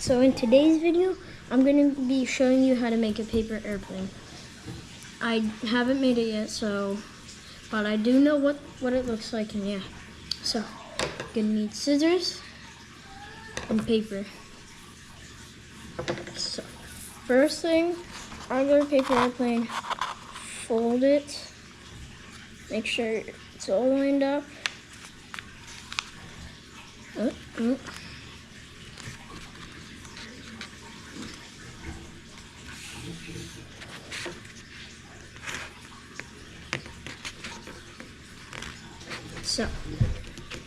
So in today's video, I'm going to be showing you how to make a paper airplane. I haven't made it yet, but I do know what it looks like, and yeah. So, you're going to need scissors and paper. So, first thing, regular paper airplane, fold it, make sure it's all lined up. So,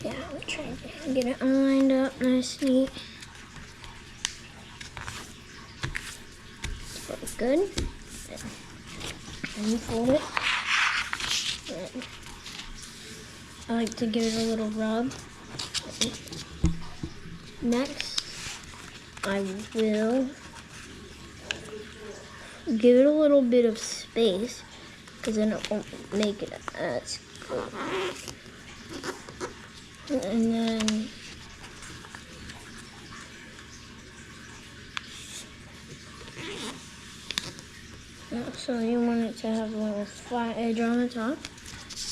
yeah, I'm trying to get it all lined up nice, neat. It's good. And you fold it. And I like to give it a little rub. Next, I will give it a little bit of space because then it won't make it as good. And then so you want it to have a little flat edge on the top.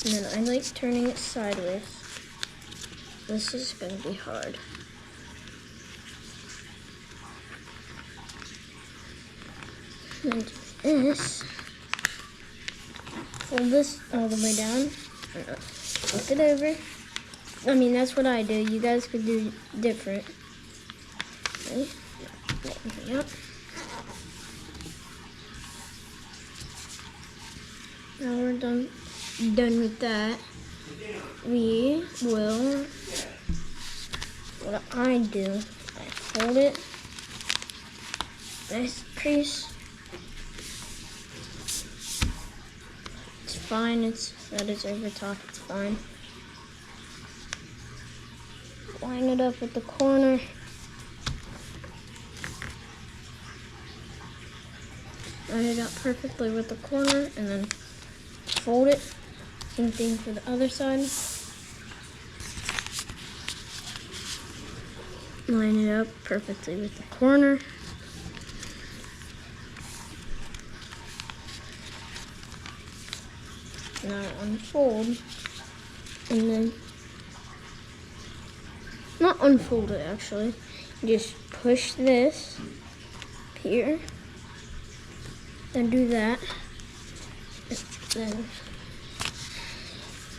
And then I like turning it sideways. This is going to be hard. And do this. Fold this all the way down. Flip it over. I mean, that's what I do. You guys could do different. Okay. Yep. Now we're done with that. We will, what I do, I fold it, nice crease. It's fine, that is over top, it's fine. Line it up with the corner. Line it up perfectly with the corner, and then fold it. Same thing for the other side. Line it up perfectly with the corner. Now unfold, and then not unfold it actually. Just push this here, then do that, then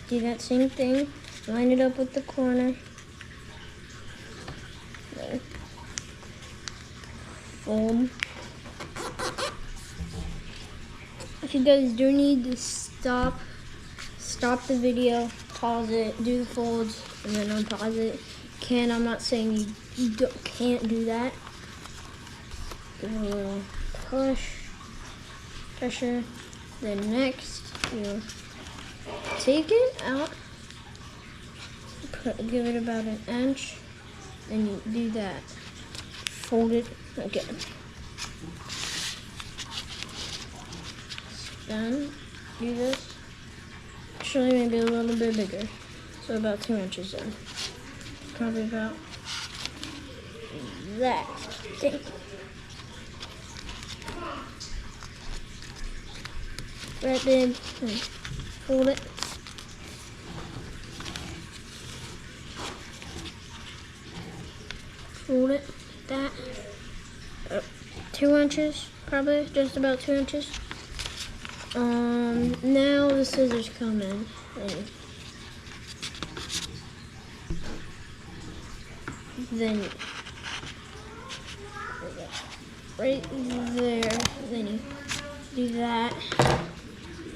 do that same thing. Line it up with the corner. Then fold. If you guys do need to stop the video, pause it, do the folds, and then unpause it. I'm not saying you can't do that. Give it a little pressure. Then next, you take it out, give it about an inch, and you do that. Fold it again. Then do this. Actually, maybe a little bit bigger. So about 2 inches in. Probably about that. Thank you. Right then, fold it. Fold it like that. 2 inches, probably, just about 2 inches. Now the scissors come in. Then right there, then you do that,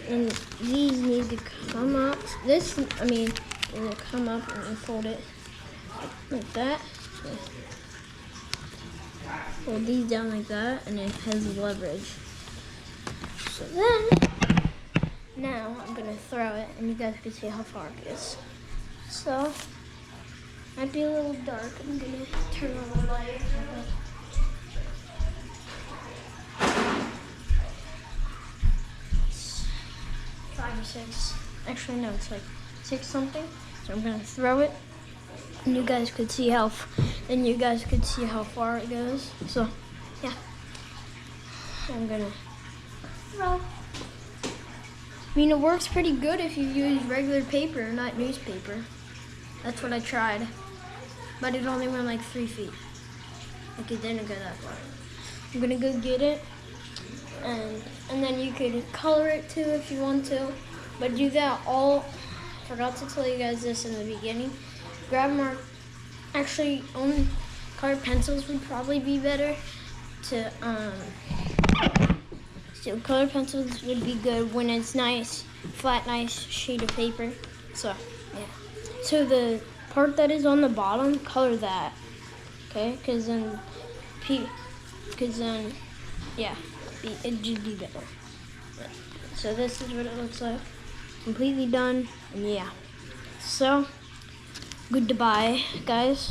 and these need to come up. This, I mean, will come up and you fold it like that. Fold these down like that, and it has leverage. So then, now I'm gonna throw it, and you guys can see how far it is. So, might be a little dark. I'm gonna turn on the light. It's 5 or 6. Actually, no, it's like 6 something. So I'm gonna throw it, and you guys could see how and you guys could see how far it goes. So, yeah. I'm gonna roll. I mean, it works pretty good if you use regular paper, not newspaper. That's what I tried. But it only went like 3 feet. Like it didn't go that far. I'm gonna go get it. And then you could color it too if you want to. But do that all, forgot to tell you guys this in the beginning. Grab more, actually only colored pencils would probably be better to, so colored pencils would be good when it's nice, flat, nice sheet of paper. So, yeah. So the part that is on the bottom, color that, okay? Because then, yeah, it'd just be better. Yeah. So this is what it looks like. Completely done, and yeah. So, goodbye, guys.